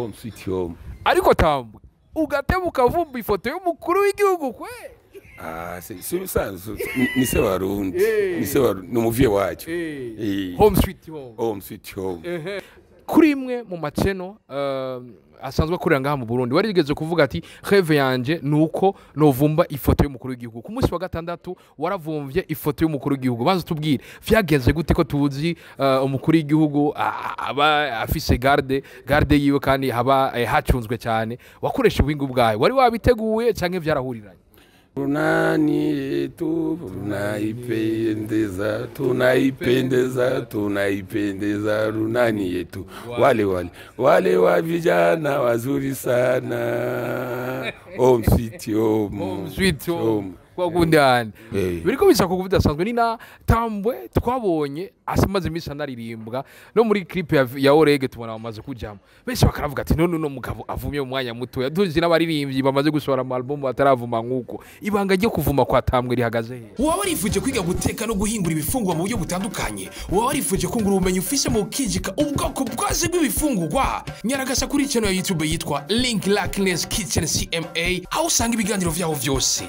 home sweet home. ariko Tambwe ugatebuka vumba ifoto y'umukuru w'igihugu kwe. Si bisanzwe ni se Warundi, ni se Warundi, ni umuvye wacu. Home sweet home. Home sweet home. Kuri imwe mu maceno asanzwe akorera ngaha mu Burundi warigeze kuvuga ati rêve yanje nuko novumba ifoto y'umukuru w'igihugu. Ku munsi wa gatandatu waravumvye ifoto y'umukuru w'igihugu. Baza tubwire vyagenze gute ko tuzi umukuru w'igihugu aba afise garde yiwe kandi haba hacunzwe cyane. Wakoresha ubuhinga bwawe wari wabiteguye canke vyarahuriranye? Runani yetu tunaipendeza, tunaipendeza, tunaipendeza runani yetu. Wale wa vijana wazuri sana. Home sweet home. Home sweet home. Kwa gundani. Biriko bisa ko kubidasanzwe ni na Tambwe twabonye asimaze imisa naririmbwa no muri clip ya Orege tubona bamaze kujamo. Benshi bakaravuga ati none no mugabo avumye umwanya muto yaduzi n'abaririmbyi bamaze gusohora mu album bataravuma nkuko. Ibanga ryo kuvuma kwa Tambwe rihagaze he? Waba warifuje kwiga guteka no guhingura ibifungwa mu buryo butandukanye? Waba warifuje kungura ubumenyi ufise mu kijika ubwoko bwaze bw'ibifungurwa? Nyaragasa kuri channel ya YouTube yitwa Link Lackness Kitchen CMA aho usanga ibiganiro vyaho vyose.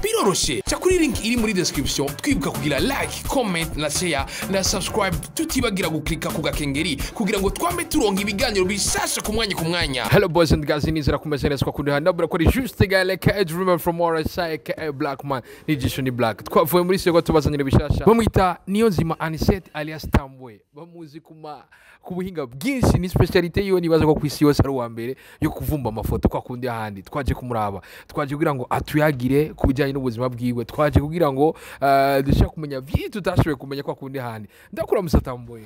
Biroroshe cha kuri link iri muri description twibuka kugira like, comment na share na subscribe tutibagira guklika ku gakengeri kugira ngo twambe turonka ibiganiro bishasha ku mwanya. Hello boys and girls, nizera kumeze neza kwa kundi handa brakora juste gale ka dreamer from RSI ka Black Man ni Jishoni Black. Twavuye muri sego tubazanira bishasha bamwita Niyonzima Anisette alias Tambwe. Bamuzi ku buhinga bwinshi ni speciality yiwe nibaza ko kwisi yose ari uwa mbere yo kuvumba amafoto kwa kundi handi. Twaje kumuraba, twaje kugira ngo atuyagire kubijyanye n'ubuzima bwiwe, twaje kugira ngo dushaka kumenya byinshi tutashoboye kumenya kwa kundi handi. Ndakura Tambwe.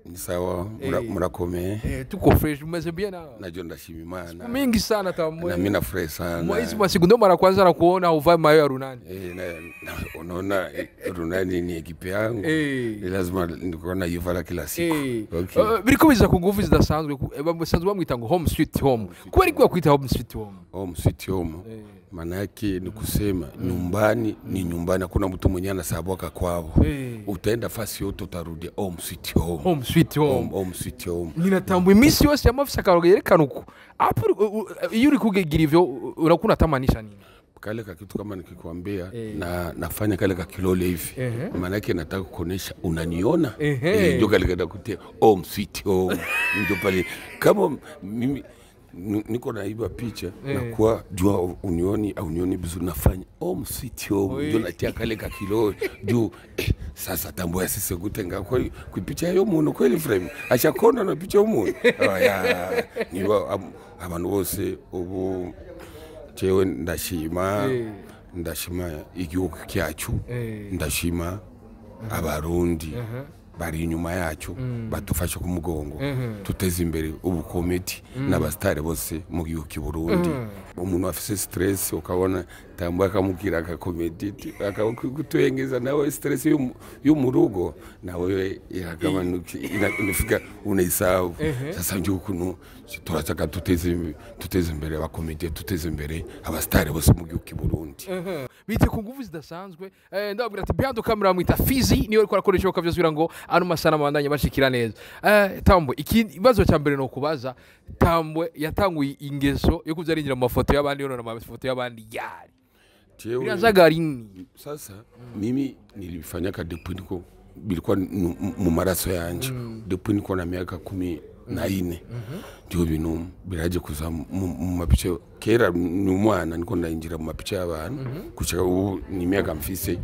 Ni sawa murakomeye. Tuko fresh umeze bien na. Najua ndashima Imana. Mingi sana Tambwe. Na mimi na fresh sana. Mwaizi masiku ndo mara kwanza na kuona uvai mayo ya Runani. Unaona Runani ni ekipe yangu. Ni lazima ndikona yivala kila siku. Okay. Biriko biza ku nguvu zidasanzwe basanzwe bamwita ngo home sweet home. Kweli kwa kuita home sweet home. Home sweet home. Maana yake ni kusema nyumbani ni nyumbani, hakuna mtu mwenye anasabuka kwao. Utaenda fasi yote utarudia home sweet home. Home sweet home. Home sweet home. Nina Tambwe imisi yose yamafisa karoga yerekana uko. Hapo iyo uri kugira ivyo urakuna tamanisha nini? Kale ka kitu kama nikikwambia na nafanya kale ka kilole hivi. Maana yake nataka kuonesha unaniona. Ndio kale kada kutia home sweet home. Ndio pale kama mimi niko naiba picha na kwa jua unioni au unioni vizuri nafanya home sweet home ndio natia kale ka kilo juu sasa Tambwe sisi gutenga kwa picha yo muntu kweli frame ashakona na picha y'umuntu niba abantu bose ubu jewe ndashima igihugu cyacu ndashima abarundi bari inyuma yacu batufasha ku mugongo tuteze imbere ubukomedi n'abastare bose mu gihugu cy'u Burundi. Umuntu afise stress ukabona Tambwe akamubwira ka comedy akakutwengeza nawe stress yo mu rugo nawe iragabanuka inafika unaisahau. Sasa ndio kuno turataka tuteze imbere abakomedi tuteze imbere abastare bose mu gihugu cy'u Burundi. Bite ku nguvu zidasanzwe ndabwira ati behind camera mwita Fizi niwe ariko akoresha ukavyazwira ngo ano masana mandanye bashikira neza. Tambwe ikibazo cya mbere no kubaza Tambwe yatanguye ingeso yo kuvyaringira mu mafoto y'abandi yone na mafoto y'abandi yari. Sasa mimi nilifanya ka depuis niko bilikuwa mu maraso yanje depuis niko na miaka 14 ndio bintu biraje kuza mu mapicha kera ni umwana niko ndinjira mu mapicha y'abantu kushaka ubu ni miaka mfise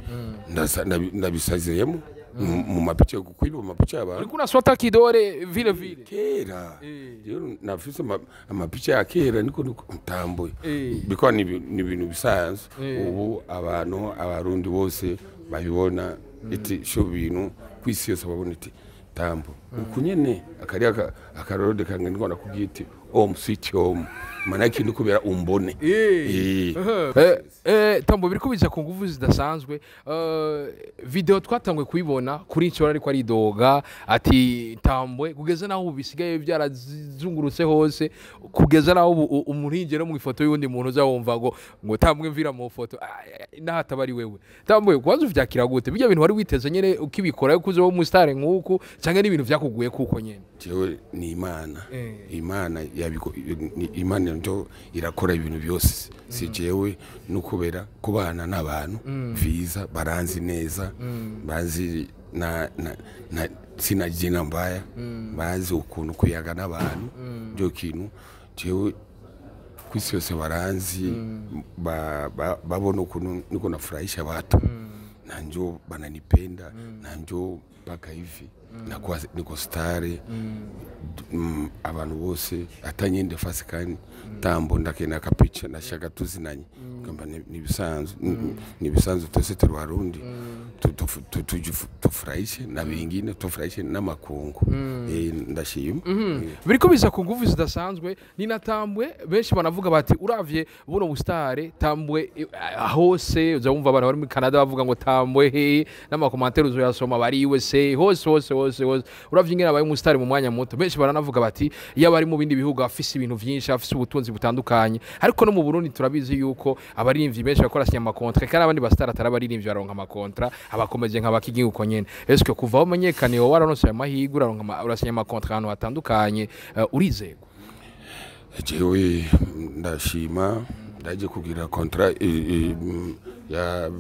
ndabisazeyemo mu mapicha kukwiba mu mapicha y'abantu uriko nasota kidore vile kera rero nafise amapicha ya kera niko Tambwe biko ni ibintu bisanzwe ubu abantu abarundi bose babibona iti sho bintu kwisi yose babona iti Tambwe ukunyene akarode kange niko nakubwite home sweet home manake nikubera umbone Tambo biriko biza ku nguvu zidasanzwe. Video twatangwe kuyibona kuri Nshora ariko ari doga ati Tambwe kugeza naho bisigaye byarazungurutse hose kugeza naho umuringe no mu ifoto y'undi muntu uzawumva ngo Tambwe mvira mu foto nahatabari wewe. Tambwe kwazo vyakira gute bijya bintu wari witeze nyene ukibikora kuze wo mu star nkuko cyangwa n'ibintu vyakuguye kuko nyene jewe ni Imana yabiko Imana njo irakora ibintu byose si jewe nukubera kubana n'abantu viza baranzi neza bazi na sina jina mbaya bazi ukuntu kuyaga n'abantu byo kintu jewe kwisi yose baranzi babona ukuntu niko nafurahisha watu nanjo bananipenda nanjo mpaka hivi nakuwa niko stare abantu bose atanyende fasi kandi Tambo ndakena kapicha nashaka tuzinanye kamba nibisanzwe twese turi Warundi tufurahishe na bingine tufurahishe n'amakungu ndashima biriko biza ku nguvu zidasanzwe ni na Tambwe benshi banavuga bati uravye buno bustare Tambwe hose uzumva abantu bari mu Canada bavuga ngo Tambwe n'amakomantere uzoyasoma bari USA hose uravye ingene abaye umustare mu mwanya muto benshi baranavuga bati iyo bari mu bindi bihugu afise ibintu vyinshi afise ubutunzi butandukanye ariko no mu Burundi turabizi yuko abarimvyi benshi bakora sinya amakontra kandi abandi bastara atarabarimvyi baronka amakontra abakomeje nk'abakigi uko nyene eske kuva aho menyekane wo waranose amahirwe uraronka urasinya amakontra ahantu hatandukanye urizego jewe ndashima ndaje kugira contrat ya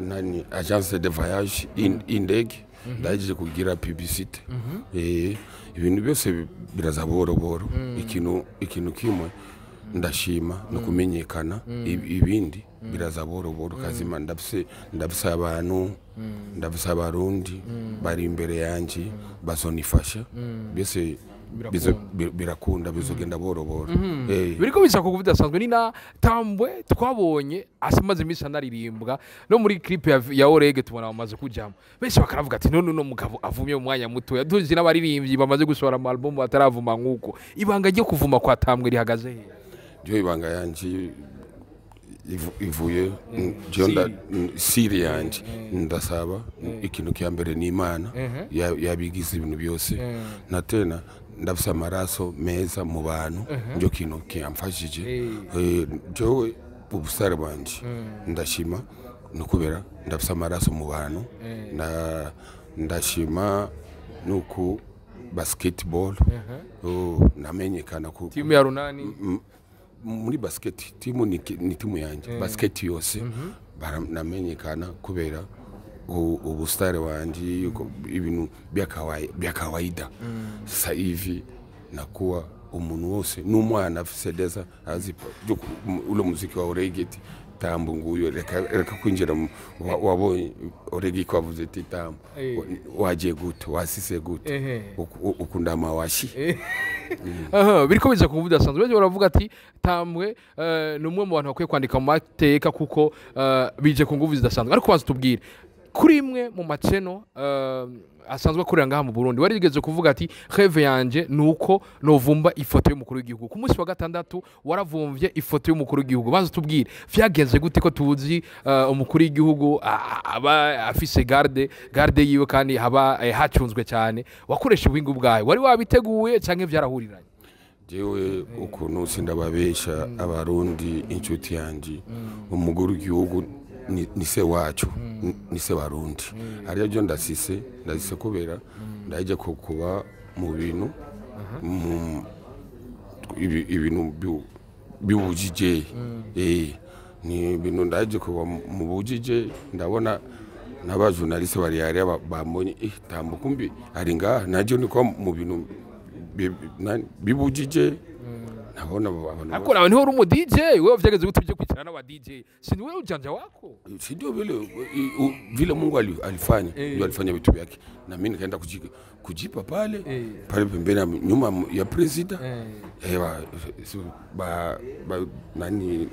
nani agence de voyage indege ndaje kugira publicité ibintu byose biraza boro ikintu kimwe ndashima no kumenyekana ibindi biraza boro kazima ndabise abantu ndabise abarundi bari imbere yanje bazonifasha byose birakunda bizogenda boro biriko bisa ku bidasanzwe ni na Tambwe twabonye asimaze imisa naririmbwa no muri clip ya Orege tubona bamaze kujamo benshi bakaravuga ati none no mugabo avumye mu mwanya muto yaduzi n'abaririmbyi bamaze gusohora mu album bataravuma nkuko ibanga ryo kuvuma kwa Tambwe rihagaze he byo ibanga yanje ivuye jonda siri yanje ndasaba ikintu cyambere ni Imana yabigize ibintu byose na tena ndafise amaraso meza mu bantu njo kintu cyamfashije jewe ubusare bwanje ndashima nukubera ndafise amaraso mu bantu ndashima nuko basketball namenyekana ku timu ya runani muri basket timu ni timu yanje basket yose namenyekana kubera ubustare wanje ibintu bya kawaida sasa hivi nakuwa umuntu wose n'umwana afise deza azi ule muziki wa Orege Tambo nguyo reka kwinjira wabonye Orege kwavuze ati Tambo waje gute wasise gute ukunda amawashi biriko biza ku budasanzwe beje baravuga ati Tambwe numwe mu bantu bakwiye kwandika mu mateka kuko bije ku nguvu zidasanzwe ariko bazi tubwire kuri imwe mu maceno asanzwe kurira ngaha mu Burundi warigeze kuvuga ati rêve yanje nuko novumba ifoto y'umukuru w'igihugu ku munsi wa gatandatu waravumvye ifoto y'umukuru w'igihugu bazo tubwire vyagenze gute ko tuzi umukuru w'igihugu aba afise garde yiwe kandi haba hacunzwe cyane wakoresha ubwingu bwawe wari wabiteguye canke vyarahuriranye jewe ukuntu sindababesha abarundi inshuti yanje umukuru w'igihugu ni se wacu ni se Warundi ariyo byo ndasise kubera ndaje kuba mu bintu ibintu biwujije ni ibintu ndaje kuba mu bujije ndabona n'abajournaliste bari yari bambonye Tambo kumbi ari ngaha naje niko mu bintu bibujije nabona abantu akora abantu uri umu DJ wewe vyageze gutuje kwicara n'aba DJ si wewe ujanja wako si ndio vile Mungu alifanya ndio alifanya vitu vyake na mimi nikaenda kujipa pale pembeni nyuma ya president nani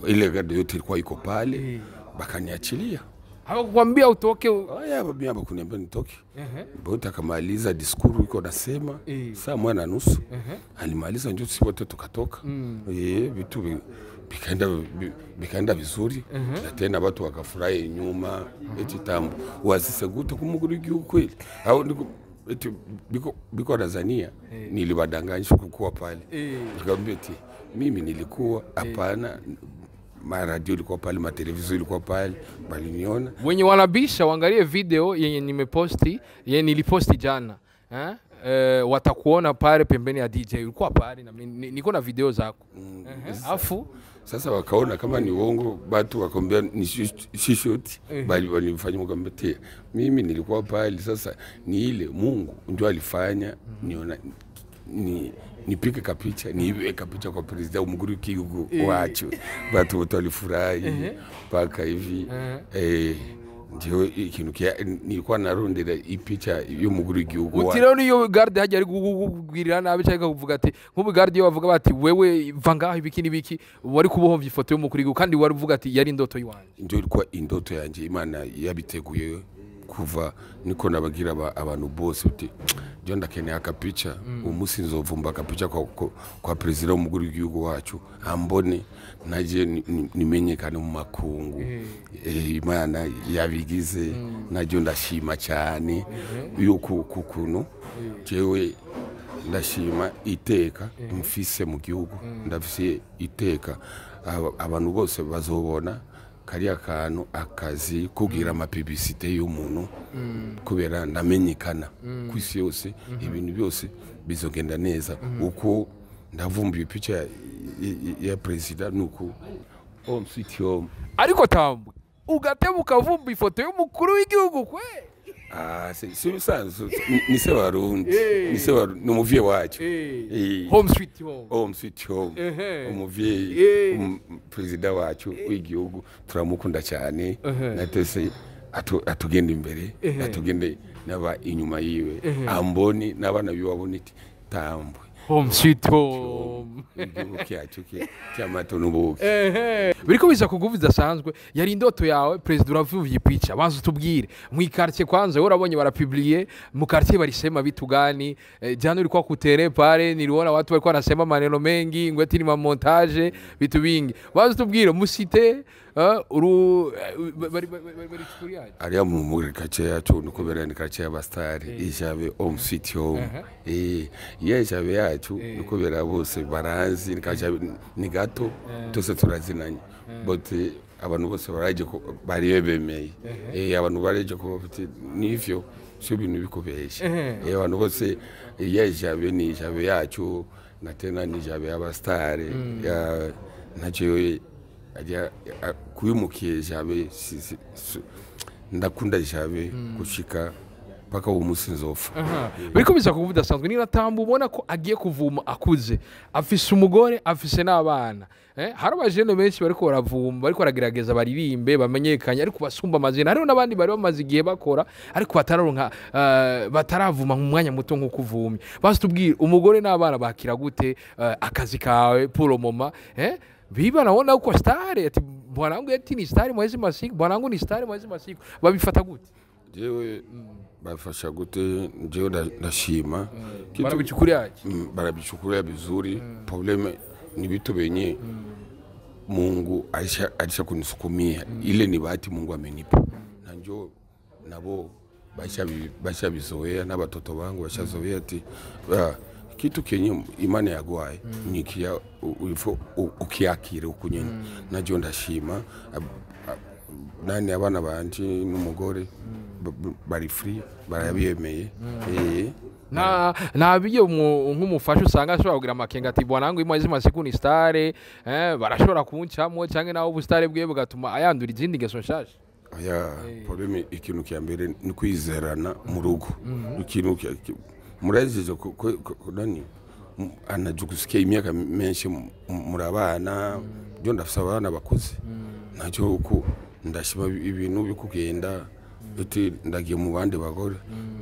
ile garde yote ilikuwa iko pale bakaniachilia Hawakukwambia utoke? Mimi hawakuniambia nitoke. Bote akamaliza diskuru iko nasema saa 1:30 alimaliza, ndio sisi wote tukatoka. Vitu bikaenda vizuri na tena watu wakafurahi nyuma eti tambo wasiseguta kumuguru gihugu kweli au eti biko Tanzania niliwadanganya kukuwa pale. Nikamwambia eti mimi nilikuwa hapana, radio ilikuwa pale, matelevizion ilikuwa pale, bali niona wenye wanabisha waangalie video yenye nimeposti, yenye niliposti jana watakuona pale pembeni ya DJ ulikuwa pale na niko na video zako. Afu sasa wakaona kama ni uongo, watu wakamwambia ni shishoti, bali walifanya mkambetea. Mimi nilikuwa pale, sasa ni ile Mungu ndio alifanya niona nipike kapicha, niweke kapicha kwa president umuguru kigo wacho. Watu wote walifurahi paka hivi. Ndio ikintu nilikuwa narondera ipicha y'umuguru gihugu wacu. Utira niyo garde hajya ari kugwirira nabi cyangwa kuvuga ati nk'ubu garde yo bavuga bati wewe vanga ibiki nibiki wari kubohomvya ifoto y'umukuru gihugu kandi wari uvuga ati yari indoto yiwanje. Ndio ilikuwa indoto yanje, Imana yabiteguye kuva niko nabagira abantu bose uti ndio ndakeneye akapicha umusi nzovumba akapicha kwa president w'umuguru w'igihugu wacu ambone naje nimenyekane mu makungu. Imana yabigize naje ndashima cyane yuko kukuno jewe ndashima iteka mfise mu gihugu, ndafise iteka abantu bose bazobona kariya kantu akazi kugira ama publicité y'umuntu kubera namenyekana kwisi yose, ibintu byose bizogenda neza uko ndavumbuye picha ya president nuko sweet home. Ariko tambwe ugatebuka vumba ifoto y'umukuru w'igihugu kwe? Ni se Warundi, ni se n'umuvye wacu. Home sweet home. Home sweet home. Umuvye president wacu w'igihugu turamukunda cyane, natese atugenda imbere, atugende naba inyuma yiwe, amboni nabana biwaboniti tambwe. Home sweet home. Cyamato nubuki. Biriko biza kuguviza sanzwe yari indoto yawe president uravuye ipicha bazo tubwire mu quartier kwanza urabonye barapublier mu quartier barisema vitu gani? Jana ulikuwa kutere pale niliona watu walikuwa wanasema maneno mengi ngo eti ni montage vitu vingi. Bazo tubwire musite bari kuriya ariya mu quartier yacu nukubera ni quartier y'abastari ijabe home sweet home. Yejabe yacu nukubera bose baranzi ni gato tose turazinanye, but abantu bose baraje ko bari bemeye. Abantu baraje ko nivyo cyo bintu bikubesha. Abantu bose yejabe ni jabe yacu na tena ni jabe y'abastari ya naje ajya kuyumukiye jabe ndakunda jabe gushika paka umusi nzofa. Biriko biza kuvuga sanzwe ni Tambo ubona ko agiye kuvuma akuze, afise umugore afise n'abana. Hari abajene benshi bariko baravuma, bariko baragerageza baririmbe bamenyekanye ariko basumba amazina. Hariho nabandi bari bamaze igihe bakora ariko batararonka bataravuma mu mwanya muto nko kuvumya. Basi tubwire umugore n'abana bakira gute akazi kawe pour moma? Biba naona uko star ati bwanangu eti ni star mwezi masiku, bwanangu ni star mwezi masiku. Babifata gute? Jewe bafasha gute, jewe ndashima barabichukulia vizuri. Probleme ni vitu benye Mungu alisha kunisukumia, ile ni bahati Mungu amenipa, na njoo nabo basha bizoea na batoto bangu bashazoea ati kitu kenye imani yagwaye nikia ukiakire ukunyene. Najyo ndashima nani abana banje n'umugore bari free barabiyemeye. Na abiye nk'umufasha usanga ashobora kugira amakenga ati bwanangu imwezi masiku ni star barashobora kuncamo cyangwa naho ubustare bwe bugatuma ayandura izindi ngeso nshasha. Probleme ikintu cya mbere ni kwizerana mu rugo. Ikintu murajeje ko nani anajukusikia imyaka menshi muri abana byo ndafisa abana bakuze, nacyo uko ndashima ibintu bikugenda eti ndagiye mu bandi bagore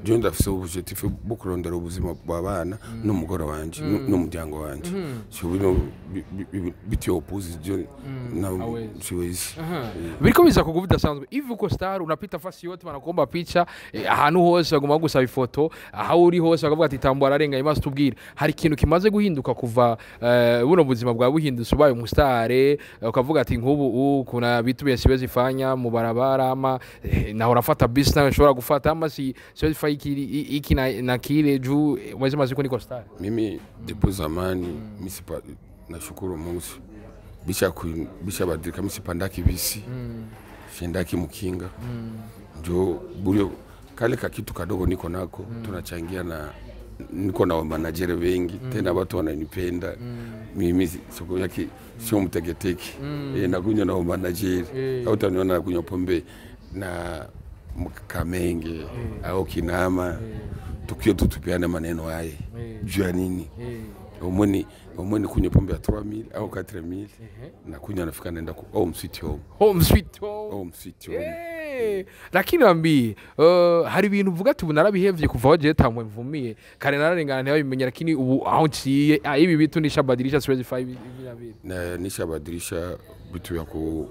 je ndafise objectif bwo kurondera ubuzima bw'abana n'umugore wanje n'umuryango wanje so bino biti opposition na siwezi biriko biza kuguva udasanzwe hivi uko star unapita fasi yote wanakuomba picha ahantu hose bagomba gusaba ifoto aho uri hose bakavuga ati Tambo ararenga imaze tubwire hari ikintu kimaze guhinduka kuva buno buzima bwa buhindutse ubaye umusitare ukavuga ati nk'ubu kuna vitu vya siwezi fanya mu barabara ama na unafata business ushobora gufata ama siwezi fanya iki na kile juu mwezi maziko niko star. Mimi depo zamani misipa nashukuru Mungu bisha badilika misipandaki bisi shendaki mukinga njo bulio kale kakitu kadogo niko nako tunachangia na niko na manager wengi tena watu wananipenda mimi soko yake sio mtegeteki nakunywa na manager au utaniona nakunywa pombe na Kamenge au Kinama tukio tutupiane maneno haya juu ya nini umweni kunywa pombe ya 3000 au 4000 na kunywa nafika naenda ku home sweet home. Lakini ambi hari ibintu uvuga ati bunarabihevye kuva waje Tambo mvumiye kare nararengana ntibabimenye lakini ubu aho nciye ibi bitu nishabadilisha siwezi 5 na nishabadilisha bitu ya ku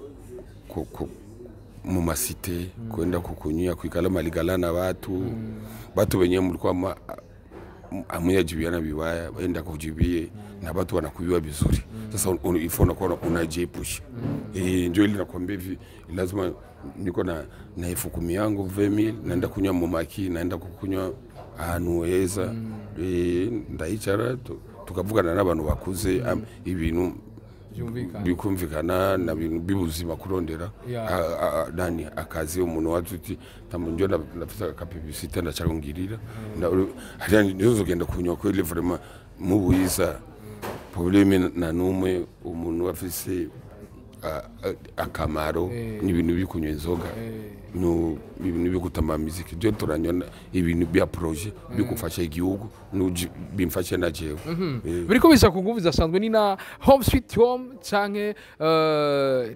mu masite kwenda kukunyia kuikala maligalana watu wenyewe mlikuwa amuyajibiana bibaya baenda kujibie na watu wanakuiwa vizuri sasa ifona kwa unajiepusha ndio ile nakwambia hivi lazima niko na elfu 10 yangu 20000 naenda kunywa mumaki naenda kukunywa anuweza ndaichara tukavugana n'abantu bakuze ibintu bikumvikana na bibuzima kurondera nani akazi umuntu wazuti tamunjo nafisa ka publicité ndacharongirira hari nizo genda kunywa ko ile vraiment mubuyiza problème na numwe umuntu afise akamaro n'ibintu bikunywa inzoga no ibintu bikutamba muziki je turanyona ibintu bya projet bikufasha igihugu no bimfashe na jewe biriko bisa kunguviza sanzwe ni na home sweet home canke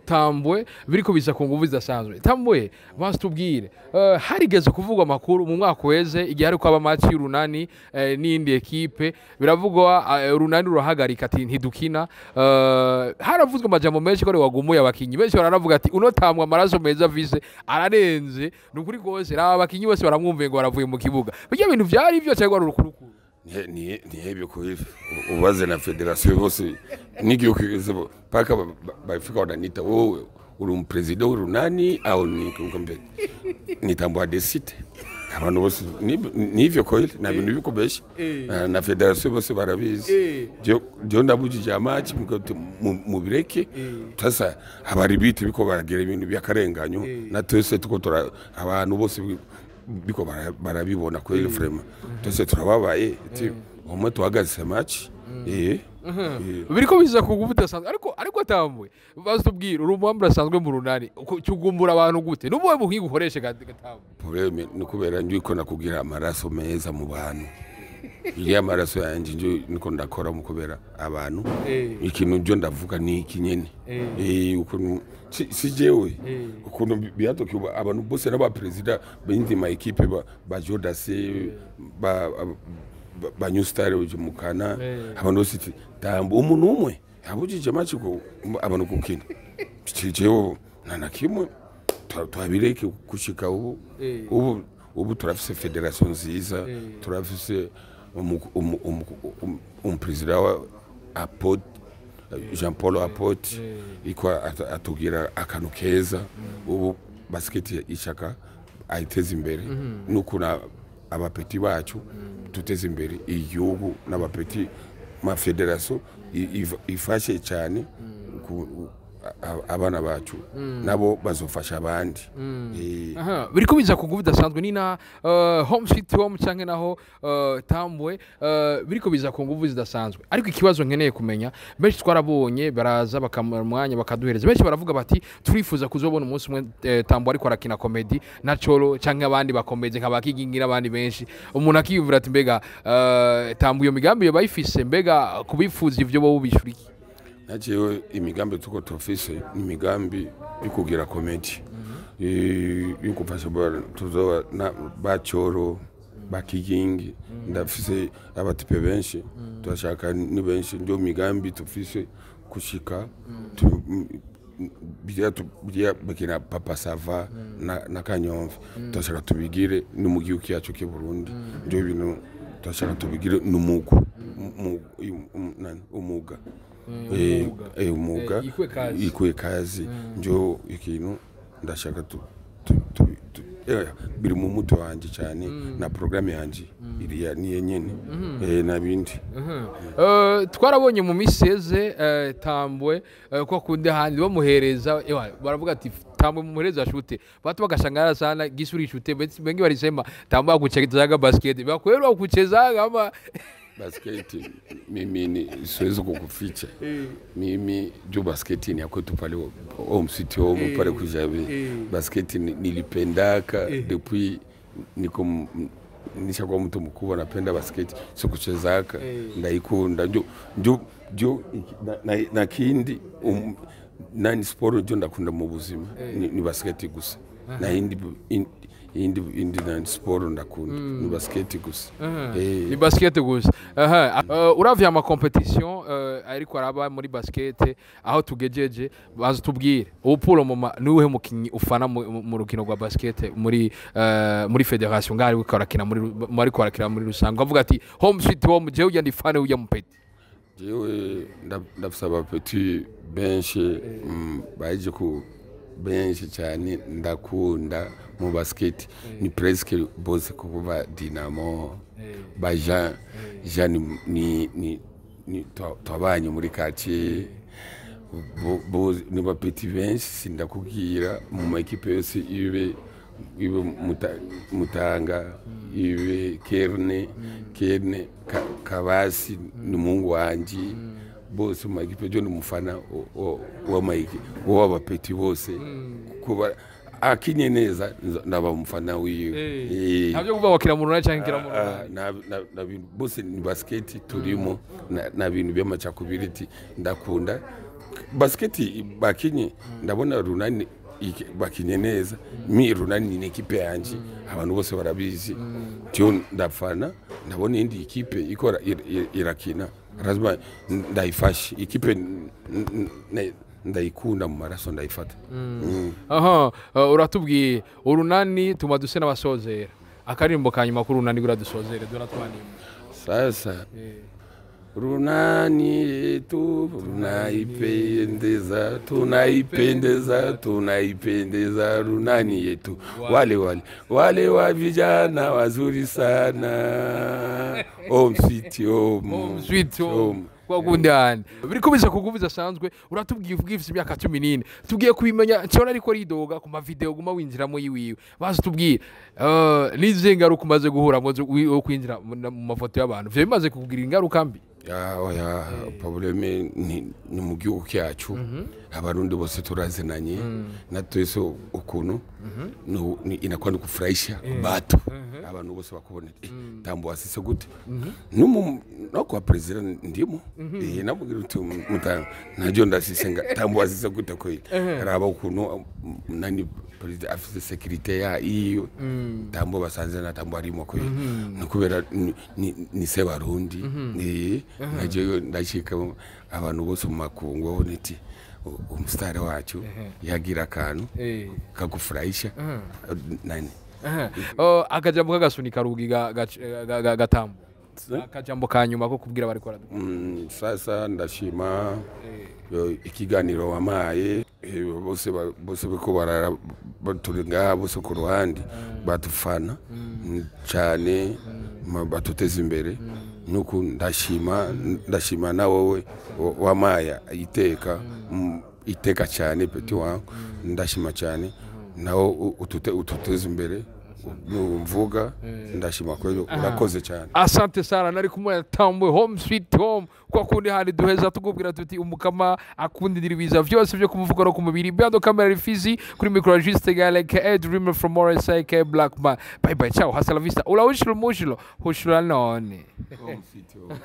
Tambwe biriko bisa kunguviza sanzwe Tambwe basi tubwire harigeze kuvugwa makuru mu mwaka weze igihe ari kwaba match y'urunani n'indi equipe biravugwa urunani ruhagarika ati ntidukina haravuzwe amajambo menshi ko wagumuye abakinyi benshi baranavuga ati uno Tambwe amaraso meza vise ararenze nukuri gose abakinyi bose baramwumve ngo baravuye mu kibuga bijya bintu byari ivyo cyangwa rukurukuru ni hebyo ko ubaze na federation bose nigiyo kizebo paka bafika wananita wewe uri umpresident w'urunani au ni kumbe ni Tambo adesite abantu bose ni ivyo ko na bintu bikobesha na federation bose barabizi je ndabujije amaci mu bireke tasa abari biti biko baragera ibintu byakarenganyo na twese tuko abantu bose biko barabibona ko ile vraiment twese turababaye umwe tuhagaze match biriko biza kuguvuta sanzwe ariko Tambwe bazubwira urumwambura sanzwe mu runani cyugumbura abantu gute nubo buhinga ukoreshe Tambwe problème nikubera njiko nakugira amaraso meza mu bantu ile amaraso yanje nje niko ndakora mu kubera abantu ikintu byo ndavuga ni ikinyene ukuntu sijewe ukuntu byatokiye abantu bose n'aba president bindi ma equipe ba Jodase ba New Star ujumukana abantu bose Tambo umuntu umwe abujije match ko abantu kukina cijewe nana kimwe twabireke kushika ubu turafise federation nziza turafise president wa Apot Jean Paul Apot ikwa atugira akantu keza ubu basket ishaka ayiteza imbere nukuna abapeti bacu tuteze imbere igihugu n'abapeti ma federation ifashe cyane abana bacu nabo bazofasha abandi biriko biza kuguvuda sanzwe ni na home sweet home canke naho Tambwe biriko biza kunguvu zidasanzwe ariko ikibazo nkeneye kumenya benshi twarabonye baraza bakamwanya bakaduhereza benshi baravuga bati turifuza kuzobona umunsi umwe Tambwe ariko arakina comedy na Cholo canke abandi bakomeze nkabakigingira abandi benshi umuntu akiyumvira ati mbega Tambwe iyo migambi yo bayifise mbega kubifuza ivyo bo bishuriki najewe imigambi tuko tofise ni migambi ikugira comedy yuko fasha bora tuzoba bacoro bakigingi ndafise abatipe benshi turashaka ni benshi ndio migambi tufise kushika bijya bakina Papa Sava na Kanyomve turashaka tubigire ni mu gihugu cyacu ke Burundi ndio bintu turashaka tubigire numugo umuga umuga ikwe kazi njo ikintu ndashaka biri mu muto wanje cyane na programme yanje iriya niye nyene nabindi twarabonye mu miseze Tambwe ko kunde handi bamuhereza baravuga ati Tambwe muhereza shute batu bagashangara sana gisuri shute bengi barisema Tambwe akuchezaga basket bakwero akuchezaga ama basket mimi siwezi kukuficha mimi juu basket ni kwetu pale home city home pale kujabe basket nilipendaka depuis niko nishakuwa mtu mkubwa napenda basket sio kuchezaka ndaikunda ndio na kindi nani sport ndio ndakunda mu buzima ni basket gusa na indi na sport ndakunda ni basket gusa ni basket gusa uravye ama competition ariko araba muri basket aho tugejeje bazo tubwire upulo mama nuhe mukinyi ufana mu rukino rwa basket muri federation ngari ukarakina muri kwarakira muri rusango avuga ati home sweet home je ujya ndifane ujya mupeti jewe ndafisaba petit benshi baje ku benshi cyane ndakunda mu basket ni presque bose kuva Dinamo ba Jean ni twabanye muri quartier ni ba petit benshi sindakubwira mu equipe yose ibe Mutanga ibe Kerne Kabasi ni Mungu wanji bose mu equipe jo ni mufana wa maiki wa bapeti bose kuba akinye neza ndaba mufana wiwe nabyo kuva wakira mu runana cyangwa kira mu na bintu bose ni basket turimo na bintu by'amacakubiriti ndakunda basket bakinye ndabona runani bakinye neza mi runani ni equipe yanje abantu bose barabizi cyo ndafana ndabona indi equipe ikora irakina razima ndaifashe ikipe ndaikunda mu maraso ndaifata uratubwiye urunani tuma duse n'abasozera akarimbo kanyuma ku runani gura dusozere dora twanimwe sasa runani yetu tunaipendeza runani yetu wale wa vijana wazuri sana home sweet home kwa kundani biriko biza kugubiza sanzwe uratubwiye uvugifise imyaka 14 tugiye kubimenya cyona ariko ridoga ku ma video guma winjiramo yiwiwe bazo tubwiye nize ngaruka umaze guhura mu kwinjira mu mafoto y'abantu byo bimaze kukugira ingaruka mbi oya probleme ni mu gihugu cyacu abarundi bose turazinanye na twese ukuntu inakwenda kufurahisha batu abantu bose bakubona Tambwe asise gute no kwa president ndimo namugira uti mutanga najo ndasisenga Tambwe asise gute ko raba ukuntu nani president afise security ya iyo Tambwe basanze na Tambwe arimo ko nakubera ni se barundi naje ndashika abantu bose mu makungu niti umstari wacu yagira kantu kagufurahisha nani akajambo kagasunika rugi gatambo akajambo kanyuma ko kubwira bari kora sasa ndashima ikiganiro wamaye bose biko barara baturinga bose ku ruhande batufana cyane batuteza imbere nuko ndashima na wowe wamaya iteka cyane peti wangu ndashima cyane nawo ututeza imbere mvuga ndashima kweli urakoze cyane asante sana nari kumwe Tambwe home sweet home kwa kundi handi duheza tugubwira tuti umukama akundira ibiza byose byo kumuvuga no kumubiri bado kamera rifizi kuri microjuste gale ke dreamer from RSA ke black man bye bye ciao hasta la vista ula ushilo hushula none home sweet home